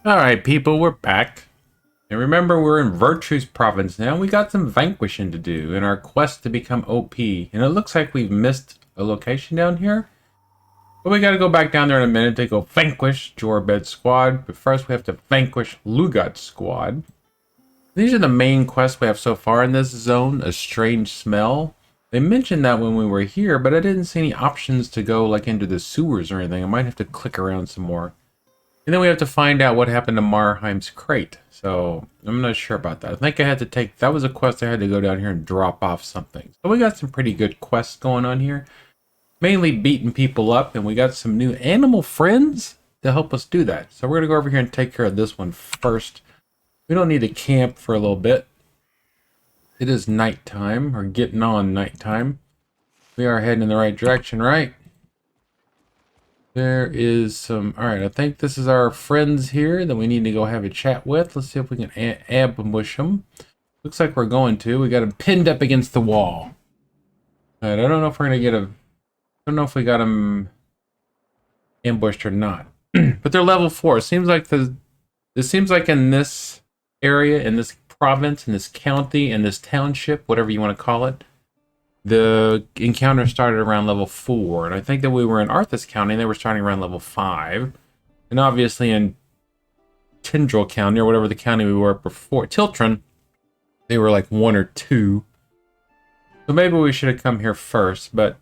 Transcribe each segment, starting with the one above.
Alright, people, we're back. And remember, we're in Virtue's province now. We got some vanquishing to do in our quest to become OP. And it looks like we've missed a location down here. But we gotta go back down there in a minute to go vanquish Jorbed's squad. But first, we have to vanquish Lugat's squad. These are the main quests we have so far in this zone. A strange smell. They mentioned that when we were here, but I didn't see any options to go like into the sewers or anything. I might have to click around some more. And then we have to find out what happened to Marheim's crate. So, I'm not sure about that. I think I had to take... That was a quest I had to go down here and drop off something. So we got some pretty good quests going on here. Mainly beating people up. And we got some new animal friends to help us do that. So we're going to go over here and take care of this one first. We don't need to camp for a little bit. It is nighttime. Or getting on nighttime. We are heading in the right direction, right? There is some... Alright, I think this is our friends here that we need to go have a chat with. Let's see if we can ambush them. Looks like we're going to. We got them pinned up against the wall. Alright, I don't know if we're going to get a... I don't know if we got them ambushed or not. But they're level 4. It seems like it seems like in this area, in this province, in this county, in this township, whatever you want to call it, the encounter started around level 4, and I think that we were in Arthas County, and they were starting around level 5. And obviously in Tindril County, or whatever the county we were before, Tiltron, they were like 1 or 2. So maybe we should have come here first, but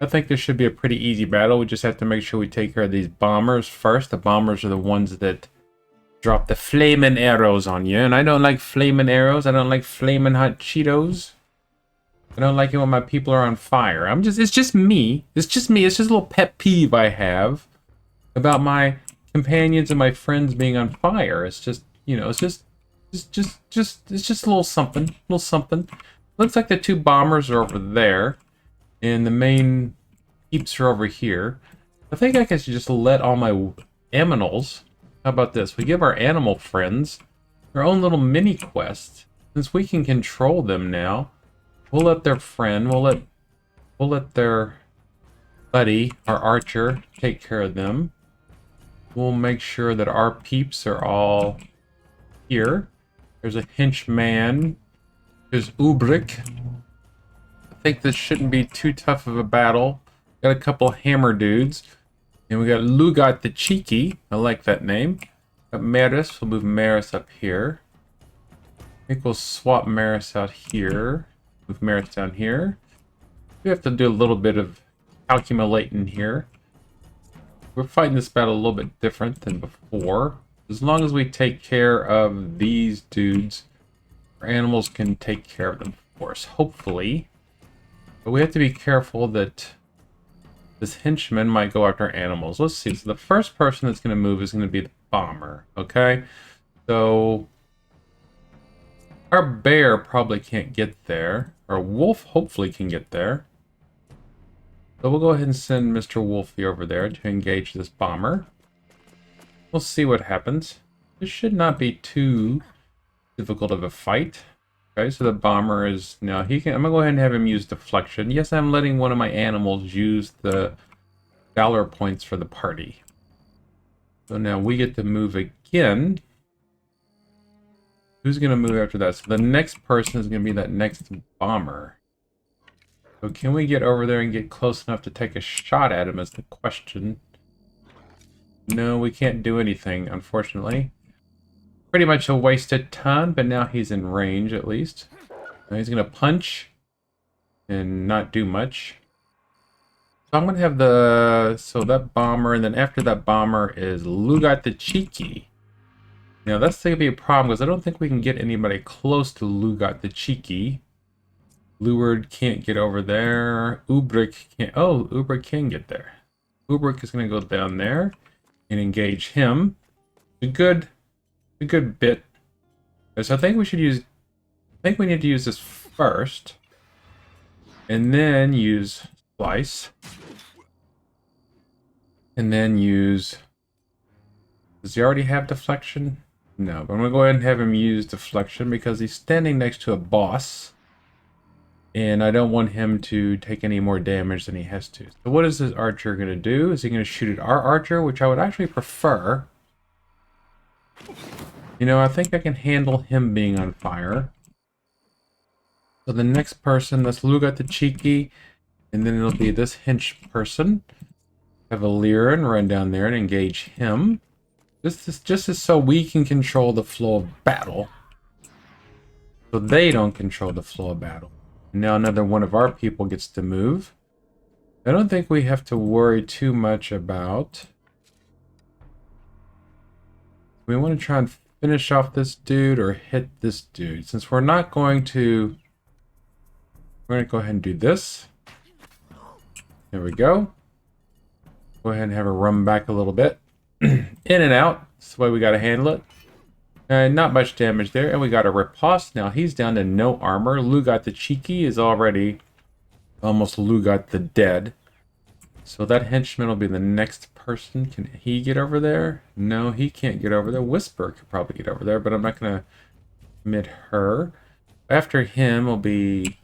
I think this should be a pretty easy battle. We just have to make sure we take care of these bombers first. The bombers are the ones that drop the flaming arrows on you, and I don't like flaming arrows. I don't like flaming hot Cheetos. I don't like it when my people are on fire. It's just me. It's just me. It's just a little pet peeve I have about my companions and my friends being on fire. It's just, you know, it's just a little something. A little something. Looks like the 2 bombers are over there. And the main peeps are over here. I think I should just let all my aminals. How about this? We give our animal friends their own little mini quest. Since we can control them now. We'll let their friend, we'll let their buddy, our archer, take care of them. We'll make sure that our peeps are all here. There's a henchman. There's Ubrik. I think this shouldn't be too tough of a battle. Got a couple hammer dudes. And we got Lugat the Cheeky. I like that name. Got Maris. We'll move Maris up here. I think we'll swap Maris out here. Move Maris down here. We have to do a little bit of calculating here. We're fighting this battle a little bit different than before. As long as we take care of these dudes, our animals can take care of them for us, hopefully. But we have to be careful that this henchman might go after animals. Let's see. So the first person that's going to move is going to be the bomber, okay? So our bear probably can't get there. Our wolf hopefully can get there. So we'll go ahead and send Mr. Wolfie over there to engage this bomber. We'll see what happens. This should not be too difficult of a fight. Okay, so the bomber is... Now, he can... I'm going to go ahead and have him use deflection. Yes, I'm letting one of my animals use the valor points for the party. So now we get to move again. Who's going to move after that? So the next person is going to be that next bomber. So can we get over there and get close enough to take a shot at him is the question. No, we can't do anything, unfortunately. Pretty much a wasted ton, but now he's in range at least. Now he's going to punch and not do much. So I'm going to have the... So that bomber, and then after that bomber is Lugat the Cheeky. Now, that's going to be a problem, because I don't think we can get anybody close to Lugat the Cheeky. Luward can't get over there. Ubrik can't... Oh, Ubrik can get there. Ubrik is going to go down there and engage him. A good bit. So I think we should use... I think we need to use this first. And then use Slice. And then use... Does he already have deflection? No, but I'm going to go ahead and have him use deflection because he's standing next to a boss. And I don't want him to take any more damage than he has to. So what is this archer going to do? Is he going to shoot at our archer, which I would actually prefer. You know, I think I can handle him being on fire. So the next person, let's Lugat the Cheeky, and then it'll be this hench person. Have a Lyran run down there and engage him. Just as so we can control the flow of battle. So they don't control the flow of battle. Now another one of our people gets to move. I don't think we have to worry too much about... We want to try and finish off this dude or hit this dude. Since we're not going to... We're going to go ahead and do this. There we go. Go ahead and have her run back a little bit. In and out. That's the way we got to handle it. Not much damage there. And we got a riposte. Now he's down to no armor. Lugat the Cheeky is already almost Lugat the Dead. So that henchman will be the next person. Can he get over there? No, he can't get over there. Whisper could probably get over there, but I'm not going to commit her. After him will be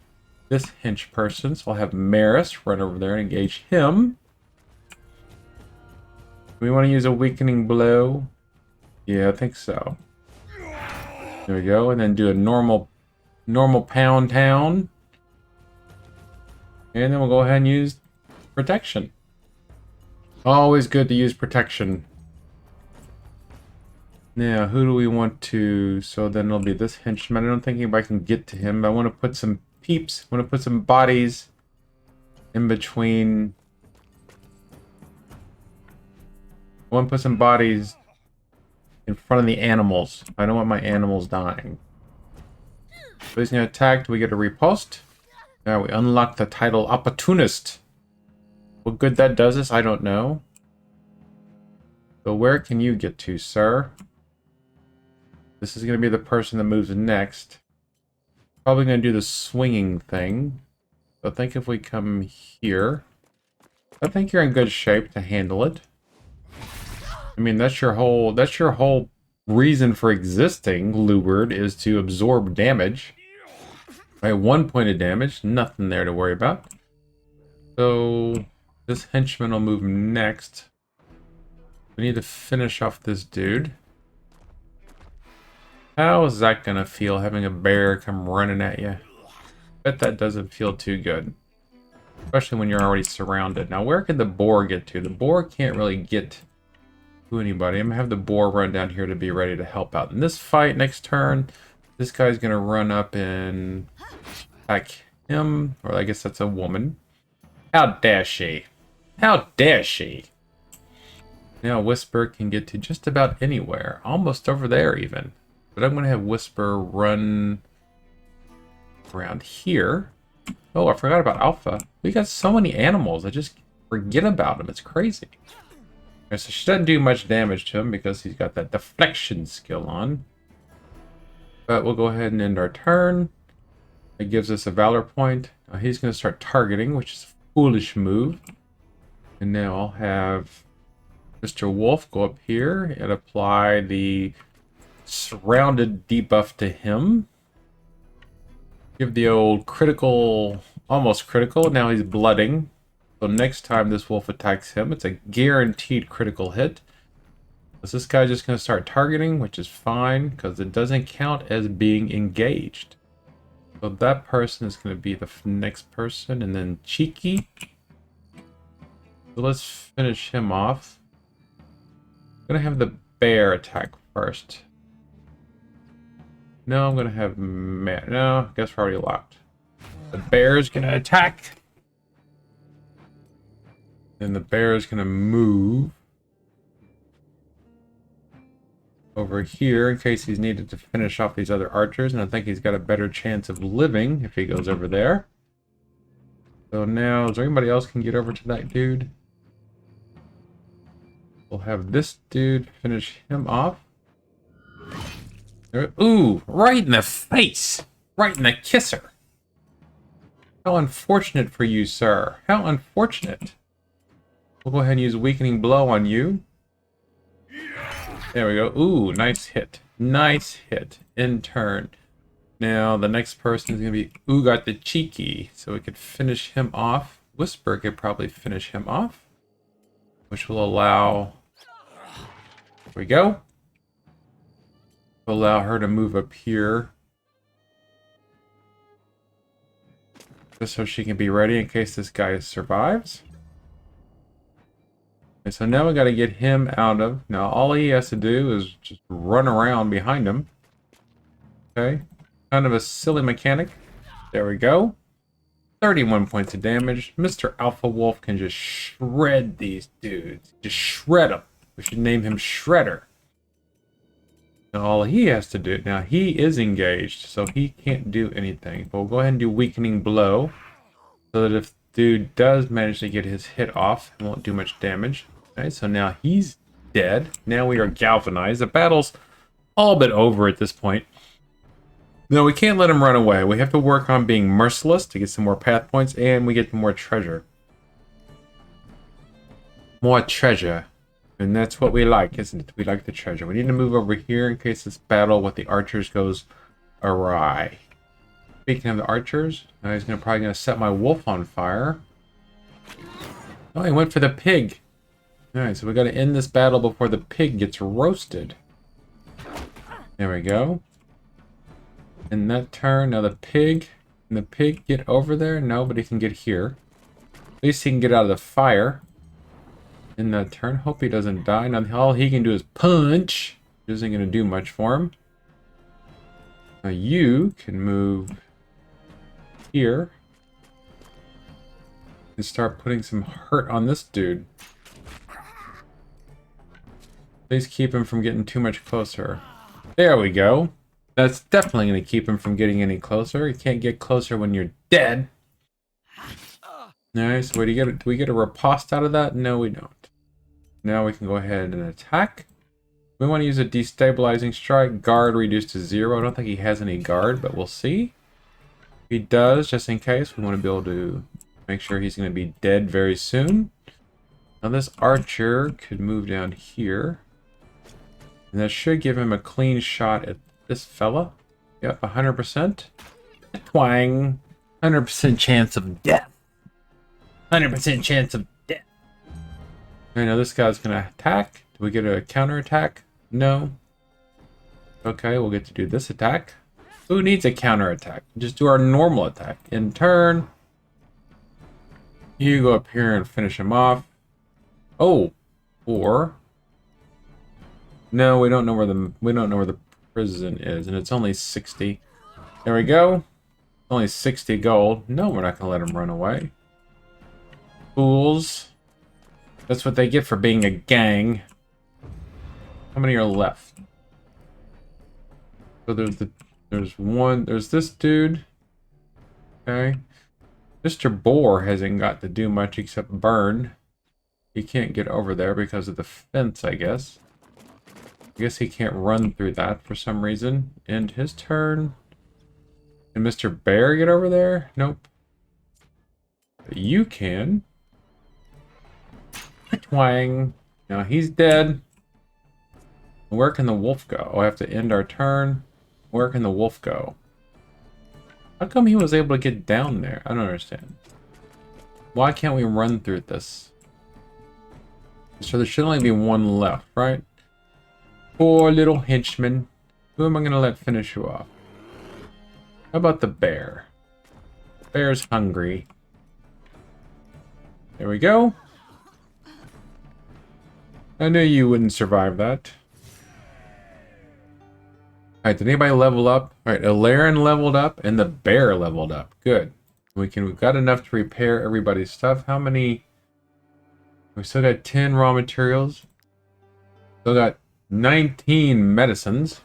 this hench person. So I'll have Maris run over there and engage him. We want to use a weakening blow. Yeah, I think so. There we go. And then do a normal pound town. And then we'll go ahead and use protection. Always good to use protection. Now, who do we want to... So then it'll be this henchman. I don't think anybody can get to him. I want to put some peeps. I want to put some bodies in between... I want to put some bodies in front of the animals. I don't want my animals dying. So he's going to attack. Do we get a riposte? Now we unlock the title Opportunist. What good that does us, I don't know. So where can you get to, sir? This is going to be the person that moves next. Probably going to do the swinging thing. So I think if we come here, I think you're in good shape to handle it. I mean, that's your whole reason for existing, Luberd, is to absorb damage. Right, 1 point of damage, nothing there to worry about. So this henchman will move next. We need to finish off this dude. How is that gonna feel, having a bear come running at you? Bet that doesn't feel too good. Especially when you're already surrounded. Now, where can the boar get to? The boar can't really get to anybody. I'm gonna have the boar run down here to be ready to help out. In this fight, next turn, this guy's gonna run up and attack him. Or I guess that's a woman. How dare she? How dare she? Now Whisper can get to just about anywhere. Almost over there even. But I'm gonna have Whisper run around here. Oh, I forgot about Alpha. We got so many animals. I just forget about them. It's crazy. Okay, so she doesn't do much damage to him because he's got that deflection skill on. But we'll go ahead and end our turn. It gives us a Valor point. Now he's going to start targeting, which is a foolish move. And now I'll have Mr. Wolf go up here and apply the surrounded debuff to him. Give the old critical, almost critical. Now he's blooding. So next time this wolf attacks him, it's a guaranteed critical hit. So this guy's just going to start targeting, which is fine, because it doesn't count as being engaged. So that person is going to be the next person, and then Cheeky. So let's finish him off. I'm going to have the bear attack first. No, I'm going to have... No, I guess we're already locked. The bear is going to attack. Then the bear is going to move over here in case he's needed to finish off these other archers. And I think he's got a better chance of living if he goes over there. So now, is there anybody else can get over to that dude? We'll have this dude finish him off. Ooh, right in the face! Right in the kisser! How unfortunate for you, sir. How unfortunate. We'll go ahead and use Weakening Blow on you. There we go. Ooh, nice hit. Nice hit. In turn. Now, the next person is going to be Ugat the Cheeky. So we could finish him off. Whisper could probably finish him off. Which will allow... There we go. Allow her to move up here. Just so she can be ready in case this guy survives. Okay, so now we got to get him out of... Now all he has to do is just run around behind him. Okay. Kind of a silly mechanic. There we go. 31 points of damage. Mr. Alpha Wolf can just shred these dudes. Just shred them. We should name him Shredder. Now all he has to do... Now he is engaged, so he can't do anything. But we'll go ahead and do Weakening Blow. So that if dude does manage to get his hit off, it won't do much damage. Okay, so now he's dead. Now we are galvanized. The battle's all but over at this point. No, we can't let him run away. We have to work on being merciless to get some more path points, and we get more treasure. More treasure. And that's what we like, isn't it? We like the treasure. We need to move over here in case this battle with the archers goes awry. Speaking of the archers, he's probably going to set my wolf on fire. Oh, he went for the pig. Alright, so we got to end this battle before the pig gets roasted. There we go. In that turn, now the pig. Can the pig get over there? No, but he can get here. At least he can get out of the fire. In that turn, hope he doesn't die. Now all he can do is punch. Which isn't going to do much for him. Now you can move here and start putting some hurt on this dude. Please keep him from getting too much closer. There we go. That's definitely going to keep him from getting any closer. You can't get closer when you're dead. Nice. What do you get? Do we get a riposte out of that? No, we don't. Now we can go ahead and attack. We want to use a destabilizing strike. Guard reduced to 0. I don't think he has any guard, but we'll see. If he does, just in case, we want to be able to make sure he's going to be dead very soon. Now this archer could move down here. And that should give him a clean shot at this fella. Yep, 100%. Twang. 100% chance of death. 100% chance of death. Alright, now this guy's going to attack. Do we get a counterattack? No. Okay, we'll get to do this attack. Who needs a counterattack? Just do our normal attack. In turn, you go up here and finish him off. Oh, or no, we don't know where the prison is, and it's only 60. There we go. Only 60 gold. No, we're not gonna let him run away. Fools. That's what they get for being a gang. How many are left? So there's this dude. Okay. Mr. Boar hasn't got to do much except burn. He can't get over there because of the fence, I guess. I guess he can't run through that for some reason. End his turn. Can Mr. Bear get over there? Nope. But you can. Twang. Now he's dead. Where can the wolf go? Oh, I have to end our turn. Where can the wolf go? How come he was able to get down there? I don't understand. Why can't we run through this? So there should only be one left, right? Poor little henchman. Who am I going to let finish you off? How about the bear? Bear's hungry. There we go. I knew you wouldn't survive that. Alright, did anybody level up? Alright, Ilarion leveled up and the bear leveled up. Good. We've got enough to repair everybody's stuff. How many? We still got 10 raw materials. Still got 19 medicines.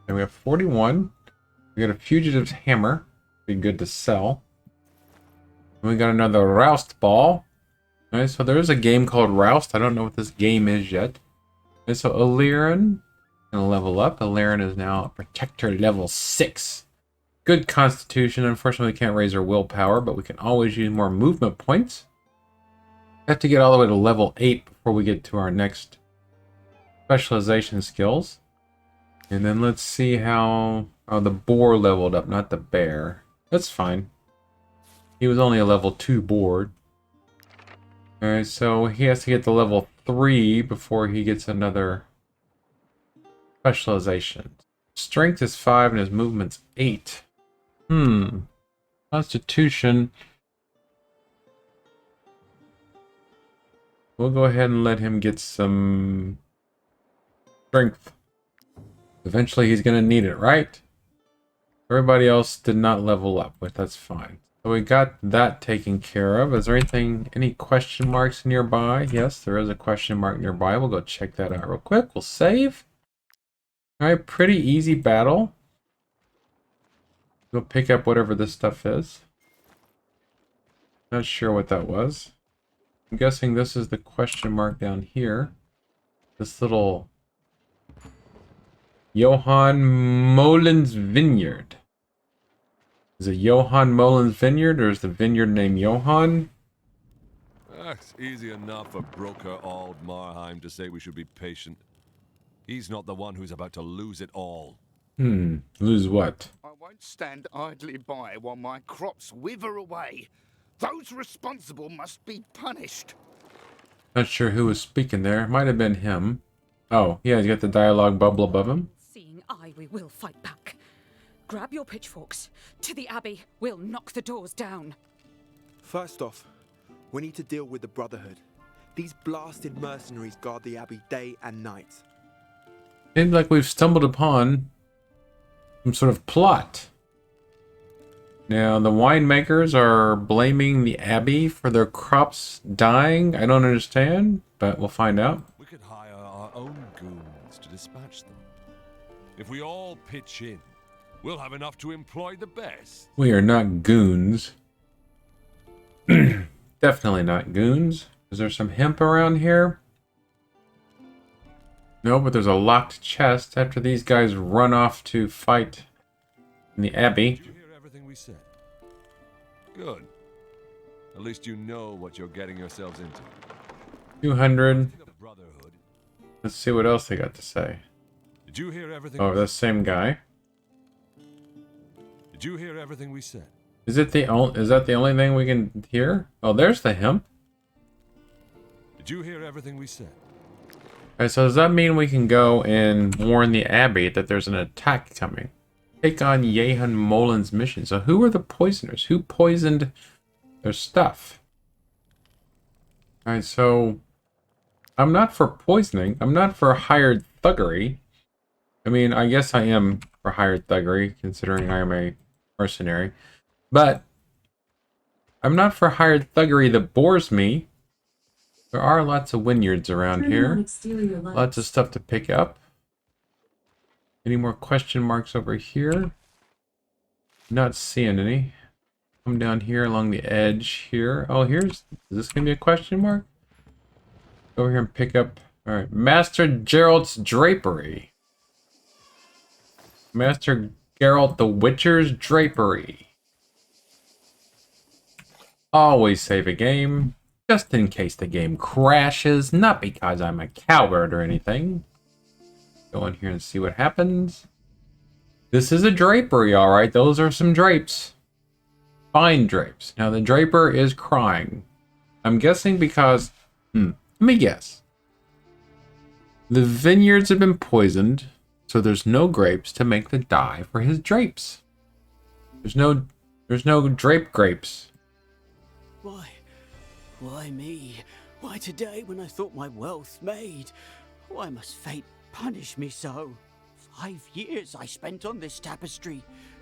And we have 41. We got a fugitive's hammer. Be good to sell. And we got another Roust ball. Alright, so there is a game called Roust. I don't know what this game is yet. And so Ilarion gonna level up. Ilarion is now Protector level 6. Good constitution. Unfortunately, we can't raise our willpower, but we can always use more movement points. Have to get all the way to level 8 before we get to our next specialization skills. And then let's see how... Oh, the boar leveled up, not the bear. That's fine. He was only a level 2 boar. Alright, so he has to get to level 3 before he gets another Specialization. Strength is 5 and his movement's 8. Constitution. We'll go ahead and let him get some strength. Eventually he's going to need it, right? Everybody else did not level up, but that's fine. So we got that taken care of. Is there anything, any question marks nearby? Yes, there is a question mark nearby. We'll go check that out real quick. We'll save. All right, pretty easy battle. Go pick up whatever this stuff is. Not sure what that was. I'm guessing this is the question mark down here. This little Johann Molen's Vineyard. Is it Johann Molen's Vineyard, or is the vineyard named Johann? It's easy enough for broker Ald Marheim to say we should be patient. He's not the one who's about to lose it all. Lose what? I won't stand idly by while my crops wither away. Those responsible must be punished. Not sure who was speaking there. Might have been him. Oh, yeah, he's got the dialogue bubble above him. Seeing eye, we will fight back. Grab your pitchforks. To the Abbey, we'll knock the doors down. First off, we need to deal with the Brotherhood. These blasted mercenaries guard the Abbey day and night. Seems like we've stumbled upon some sort of plot. Now, the winemakers are blaming the Abbey for their crops dying. I don't understand, but we'll find out. We could hire our own goons to dispatch them. If we all pitch in, we'll have enough to employ the best. We are not goons. Definitely not goons. Is there some hemp around here? No, but there's a locked chest after these guys run off to fight in the Abbey. Did you hear everything we said? Good. At least you know what you're getting yourselves into. 200. The Brotherhood. Let's see what else they got to say. Did you hear everything? Oh, the same guy. Did you hear everything we said? Is that the only thing we can hear? Oh, there's the hemp. Did you hear everything we said? Alright, so does that mean we can go and warn the Abbey that there's an attack coming? Take on Johann Molen's mission. So who are the poisoners? Who poisoned their stuff? Alright, so I'm not for poisoning. I'm not for hired thuggery. I mean, I guess I am for hired thuggery, considering I am a mercenary. But I'm not for hired thuggery that bores me. There are lots of vineyards around here. Lots of stuff to pick up. Any more question marks over here? Not seeing any. Come down here along the edge here. Oh, is this going to be a question mark? Go over here and pick up. Alright, Master Geralt's Drapery. Master Geralt the Witcher's Drapery. Always save a game. Just in case the game crashes, not because I'm a coward or anything. Go in here and see what happens. This is a drapery, alright. Those are some drapes. Fine drapes. Now the draper is crying. I'm guessing because... let me guess. The vineyards have been poisoned, so there's no grapes to make the dye for his drapes. There's no drape grapes. Why me? Why today when I thought my wealth made? Why must fate punish me so? 5 years I spent on this tapestry.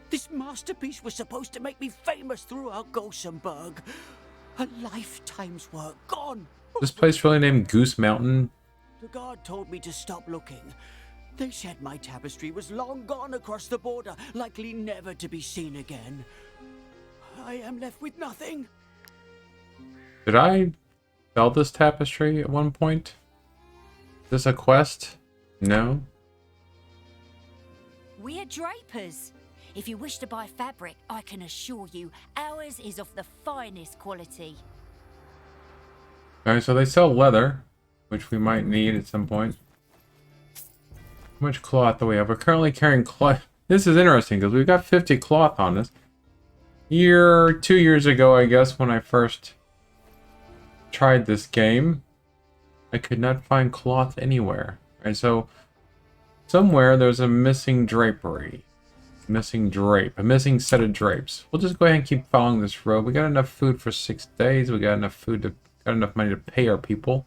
This masterpiece was supposed to make me famous throughout Gossenburg. A lifetime's work gone. This place really named Goose Mountain. The guard told me to stop looking. They said my tapestry was long gone across the border, likely never to be seen again. I am left with nothing. Did I sell this tapestry at one point? Is this a quest? No. We're drapers. If you wish to buy fabric, I can assure you ours is of the finest quality. Alright, so they sell leather, which we might need at some point. How much cloth do we have? We're currently carrying cloth. This is interesting because we've got 50 cloth on us. 2 years ago, I guess, when I first tried this game, I could not find cloth anywhere. And so somewhere there's a missing drapery. Missing drape. A missing set of drapes. We'll just go ahead and keep following this road. We got enough food for 6 days. We got enough food to... Got enough money to pay our people.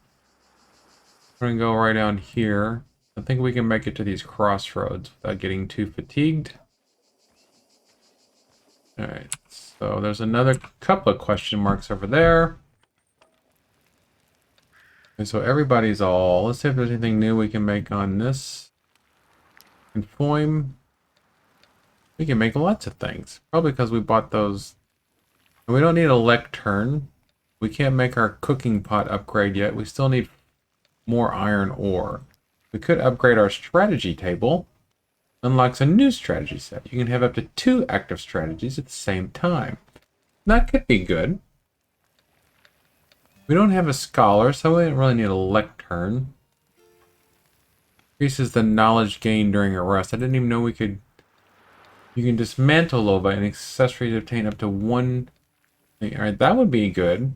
We're gonna go right down here. I think we can make it to these crossroads without getting too fatigued. Alright, so there's another couple of question marks over there. And so everybody's all... Let's see if there's anything new we can make on this. Conform. We can make lots of things. Probably because we bought those. And we don't need a lectern. We can't make our cooking pot upgrade yet. We still need more iron ore. We could upgrade our strategy table. Unlocks a new strategy set. You can have up to 2 active strategies at the same time. That could be good. We don't have a scholar, so we don't really need a lectern. Increases the knowledge gained during a rest. I didn't even know we could... You can dismantle Lova and accessories obtain up to 1... Alright, that would be good.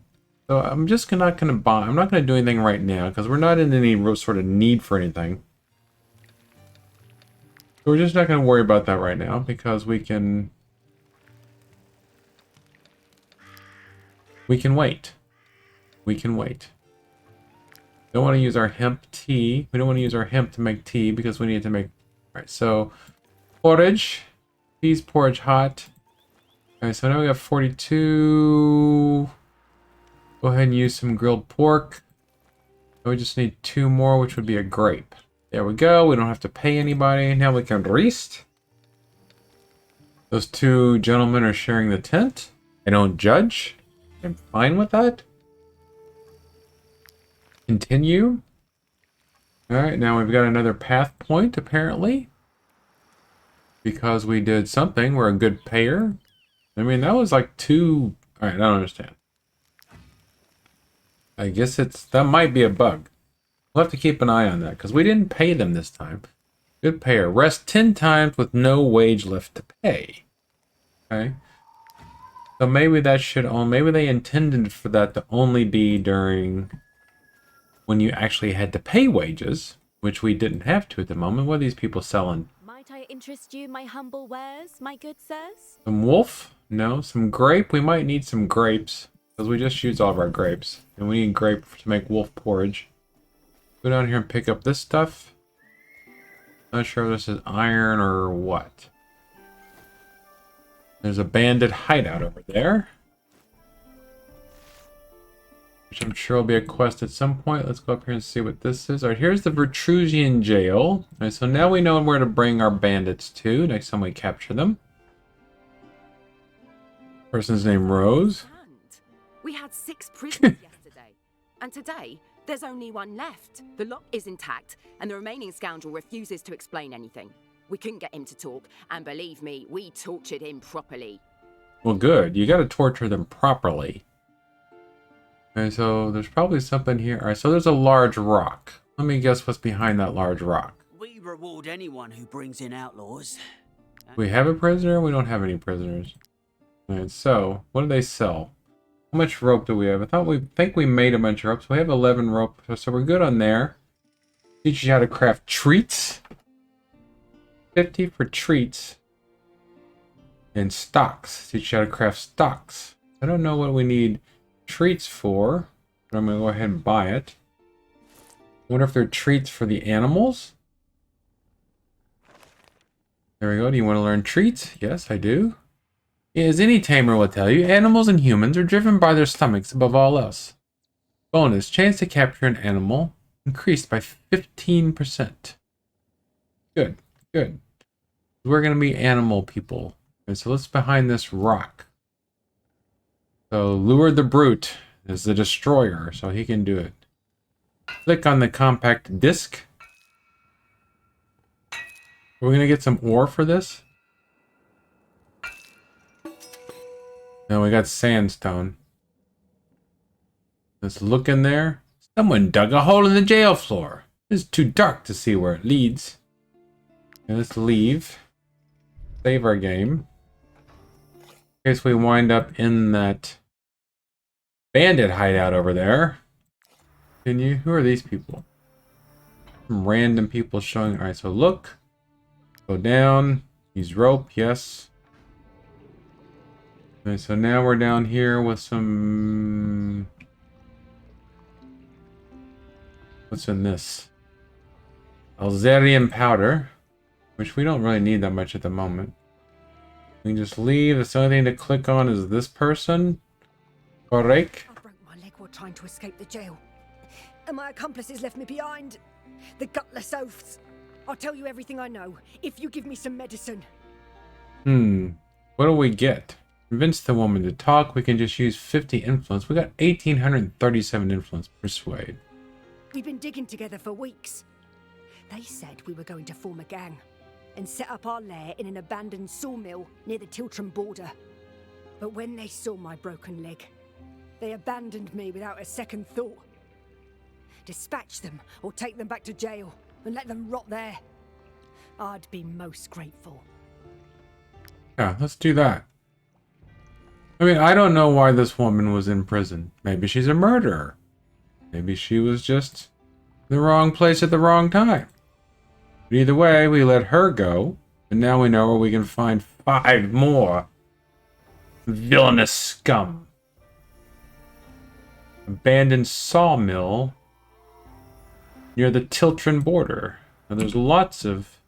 So I'm just not going to buy... I'm not going to do anything right now, because we're not in any real sort of need for anything. So we're just not going to worry about that right now, because we can... We can wait. We can wait. Don't want to use our hemp tea. We don't want to use our hemp to make tea, because we need to make... Alright, so... Porridge. Peas porridge hot. Alright, so now we got 42... Go ahead and use some grilled pork. We just need 2 more, which would be a grape. There we go. We don't have to pay anybody. Now we can rest. Those 2 gentlemen are sharing the tent. I don't judge. I'm fine with that. Continue. Alright, now we've got another path point, apparently. Because we did something. We're a good payer. I mean, that was like 2... Alright, I don't understand. I guess that might be a bug. We'll have to keep an eye on that, because we didn't pay them this time. Good payer. Rest 10 times with no wage left to pay. Okay. So maybe that should maybe they intended for that to only be during when you actually had to pay wages, which we didn't have to at the moment. What are these people selling? Might I interest you my humble wares, my good sirs? Some wolf? No. Some grape? We might need some grapes. Because we just used all of our grapes. And we need grape to make wolf porridge. Go down here and pick up this stuff. Not sure if this is iron or what. There's a bandit hideout over there. Which I'm sure will be a quest at some point. Let's go up here and see what this is. Alright, here's the Vertrusian jail. Alright, so now we know where to bring our bandits to next time we capture them. Person's name Rose. We had 6 prisoners yesterday, and today there's only 1 left. The lock is intact, and the remaining scoundrel refuses to explain anything. We couldn't get him to talk, and believe me, we tortured him properly. Well, good. You gotta torture them properly. Okay, so there's probably something here. Alright, so there's a large rock. Let me guess what's behind that large rock. We reward anyone who brings in outlaws. We have a prisoner? We don't have any prisoners. Alright, so what do they sell? How much rope do we have? I think we made a bunch of rope, so we have 11 rope, so we're good on there. Teach you how to craft treats. 50 for treats. And stocks. Teach you how to craft stocks. I don't know what we need treats for, but I'm going to go ahead and buy it. I wonder if they're treats for the animals? There we go. Do you want to learn treats? Yes, I do. As any tamer will tell you, animals and humans are driven by their stomachs above all else. Bonus, chance to capture an animal increased by 15%. Good, good. We're going to be animal people. And so let's behind this rock. So Lure the Brute is the destroyer, so he can do it. Click on the compact disc. Are we going to get some ore for this? No, we got sandstone. Let's look in there. Someone dug a hole in the jail floor. It's too dark to see where it leads. Okay, let's leave. Save our game. In case we wind up in that bandit hideout over there. Who are these people? Some random people showing. Alright, so look. Go down. Use rope, yes. Okay, so now we're down here with some... What's in this? Alzerian powder, which we don't really need that much at the moment. We can just leave. The only thing to click on is this person. Correct. I broke my leg while trying to escape the jail. And my accomplices left me behind. The gutless oafs. I'll tell you everything I know, if you give me some medicine. What do we get? Convince the woman to talk. We can just use 50 influence. We got 1,837 influence. Persuade. We've been digging together for weeks. They said we were going to form a gang and set up our lair in an abandoned sawmill near the Tiltram border. But when they saw my broken leg, they abandoned me without a second thought. Dispatch them or take them back to jail and let them rot there. I'd be most grateful. Yeah, let's do that. I mean, I don't know why this woman was in prison. Maybe she's a murderer. Maybe she was just in the wrong place at the wrong time. But either way, we let her go, and now we know where we can find 5 more villainous scum. Abandoned sawmill near the Tiltran border. Now, there's lots of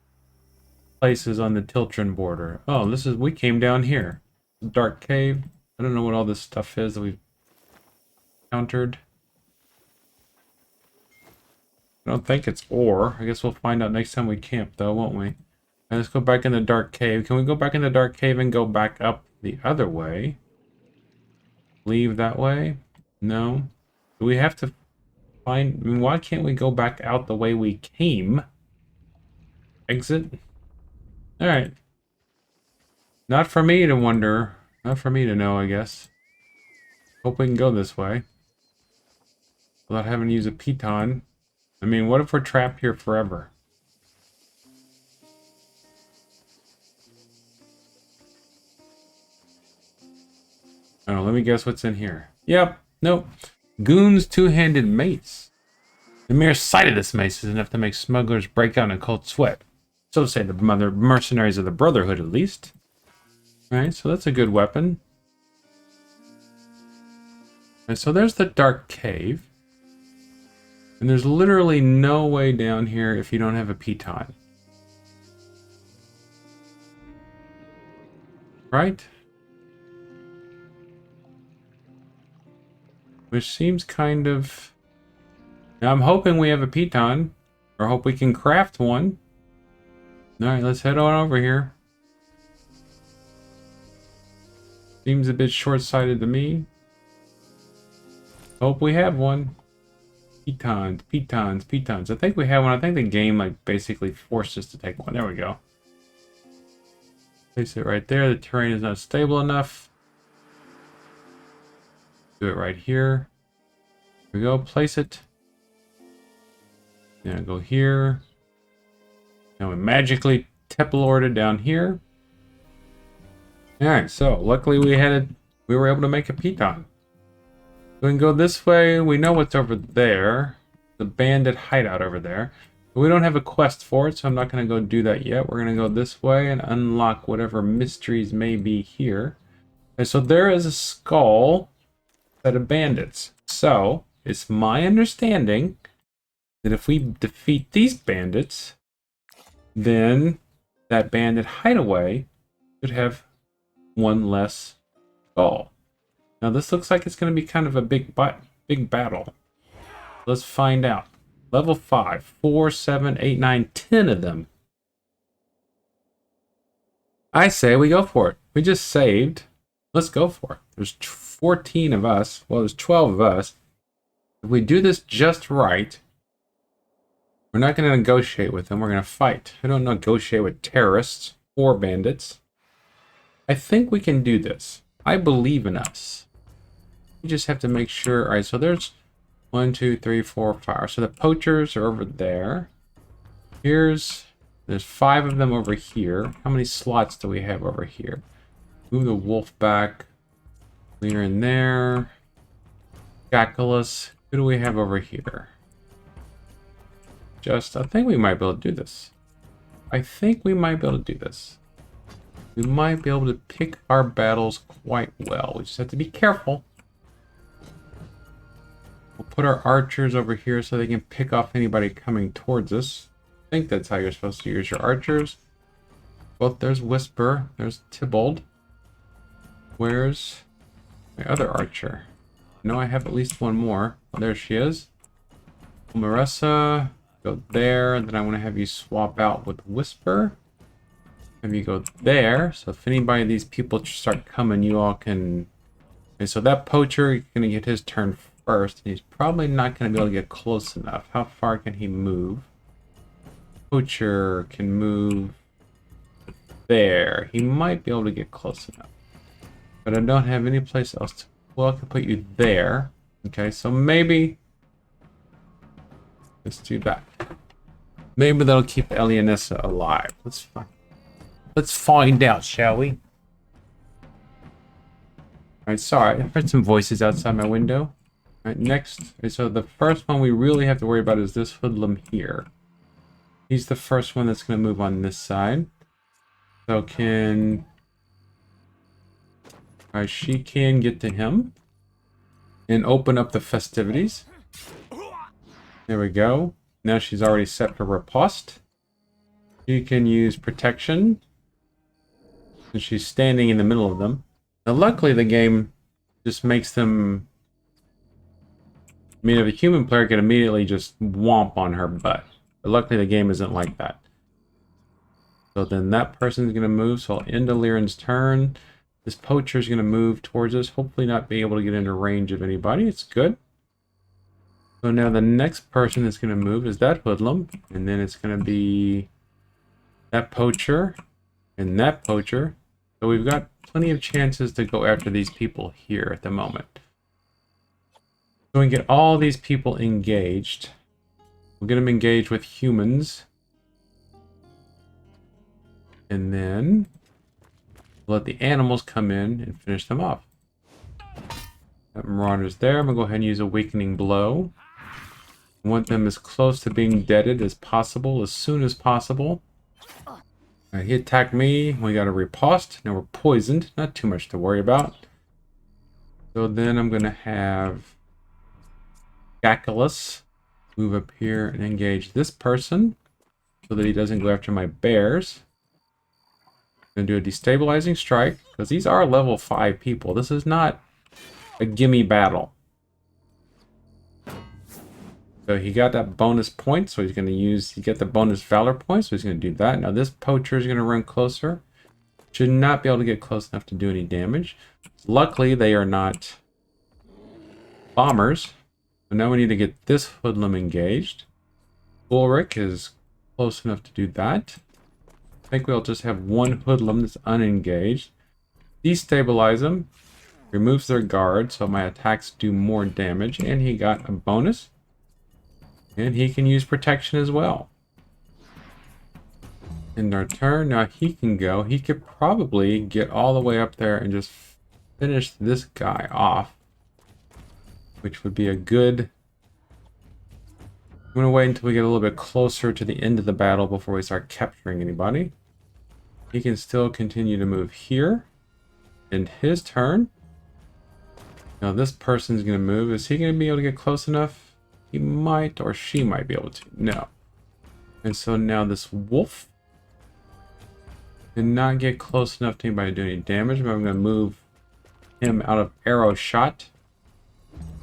places on the Tiltran border. Oh, we came down here. Dark cave. I don't know what all this stuff is that we've encountered. I don't think it's ore. I guess we'll find out next time we camp, though, won't we? And let's go back in the dark cave. Can we go back in the dark cave and go back up the other way? Leave that way? No. Do we have to find... I mean, why can't we go back out the way we came? Exit? Alright. Not for me to wonder. Not for me to know, I guess. Hope we can go this way. Without having to use a piton. I mean, what if we're trapped here forever? Oh, let me guess what's in here. Yep, nope. Goon's two-handed mace. The mere sight of this mace is enough to make smugglers break out in a cold sweat. So say the mercenaries of the Brotherhood, at least. Alright, so that's a good weapon. And so there's the dark cave. And there's literally no way down here if you don't have a piton. Right? Which seems kind of... Now I'm hoping we have a piton. Or hope we can craft one. Alright, let's head on over here. Seems a bit short-sighted to me. Hope we have one. Pitons, pitons, pitons. I think we have one. I think the game like basically forced us to take one. There we go. Place it right there. The terrain is not stable enough. Do it right here. Here we go. Place it. Now go here. Now we magically teleported down here. Alright, so luckily we were able to make a piton. We can go this way. We know what's over there. The bandit hideout over there. But we don't have a quest for it, so I'm not going to go do that yet. We're going to go this way and unlock whatever mysteries may be here. And so there is a skull set of bandits. So, it's my understanding that if we defeat these bandits, then that bandit hideaway should have one less skull. Now this looks like it's going to be kind of a big battle. Let's find out. Level 5, 4, 7, 8, 9, 10 of them. I say we go for it. We just saved. Let's go for it. There's 14 of us. Well, there's 12 of us. If we do this just right, we're not going to negotiate with them. We're going to fight. I don't negotiate with terrorists or bandits. I think we can do this. I believe in us. You just have to make sure. All right, so there's 1, 2, 3, 4, 5. So the poachers are over there. There's 5 of them over here. How many slots do we have over here? Move the wolf back. Clear in there. Gacculus. Who do we have over here? I think we might be able to do this. I think we might be able to do this. We might be able to pick our battles quite well. We just have to be careful. We'll put our archers over here so they can pick off anybody coming towards us. I think that's how you're supposed to use your archers. Well, there's Whisper. There's Tybalt. Where's my other archer? No, I have at least one more. Oh, there she is. Marissa, go there. And then I want to have you swap out with Whisper. Have you go there. So if anybody of these people start coming, you all can... Okay, so that poacher is going to get his turn first. And he's probably not going to be able to get close enough. How far can he move? Poacher can move there. He might be able to get close enough. But I don't have any place else to... Well, I can put you there. Okay, so maybe... Let's do that. Maybe that'll keep Elianessa alive. Let's find out, shall we? Alright, sorry. I heard some voices outside my window. Alright, next. So the first one we really have to worry about is this hoodlum here. He's the first one that's going to move on this side. So can... Alright, she can get to him. And open up the festivities. There we go. Now she's already set for riposte. She can use protection. And she's standing in the middle of them. Now luckily the game just makes them... I mean, if a human player can immediately just womp on her butt. But luckily the game isn't like that. So then that person's going to move. So I'll end Aliran's turn. This poacher is going to move towards us. Hopefully not be able to get into range of anybody. It's good. So now the next person that's going to move is that hoodlum. And then it's going to be that poacher and that poacher. So we've got plenty of chances to go after these people here at the moment. So we can get all these people engaged. We'll get them engaged with humans. And then we'll let the animals come in and finish them off. That marauder's there. I'm going to go ahead and use Awakening Blow. I want them as close to being deaded as possible, as soon as possible. Right, he attacked me. We got a riposte. Now we're poisoned. Not too much to worry about. So then I'm going to have Gacculus move up here and engage this person so that he doesn't go after my bears. I'm going to do a destabilizing strike because these are level 5 people. This is not a gimme battle. So he got that bonus point, so he's going to use, he got the bonus valor point, so he's going to do that. Now this poacher is going to run closer. Should not be able to get close enough to do any damage. Luckily, they are not bombers. So now we need to get this hoodlum engaged. Ulrich is close enough to do that. I think we'll just have one hoodlum that's unengaged. Destabilize them. Removes their guard, so my attacks do more damage. And he got a bonus. And he can use protection as well. In our turn, now he can go. He could probably get all the way up there and just finish this guy off. Which would be a good... I'm going to wait until we get a little bit closer to the end of the battle before we start capturing anybody. He can still continue to move here. In his turn. Now this person's going to move. Is he going to be able to get close enough? He might, or she might be able to. No. And so now this wolf did not get close enough to anybody to do any damage, but I'm going to move him out of arrow shot.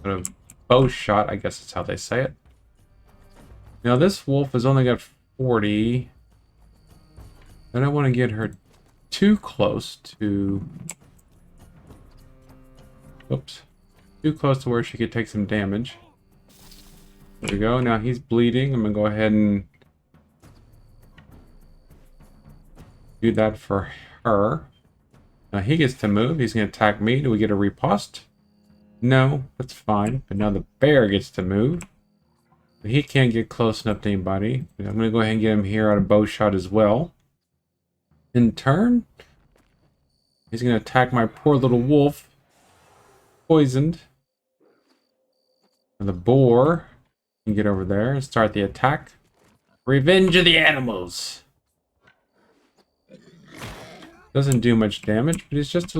Out of bow shot, I guess that's how they say it. Now this wolf has only got 40. I don't want to get her too close to... Oops. Too close to where she could take some damage. There we go. Now he's bleeding. I'm going to go ahead and do that for her. Now he gets to move. He's going to attack me. Do we get a riposte? No, that's fine. But now the bear gets to move. But he can't get close enough to anybody. I'm going to go ahead and get him here out of bow shot as well. In turn, he's going to attack my poor little wolf. Poisoned. And the boar can get over there and start the attack. Revenge of the animals. Doesn't do much damage, but he's just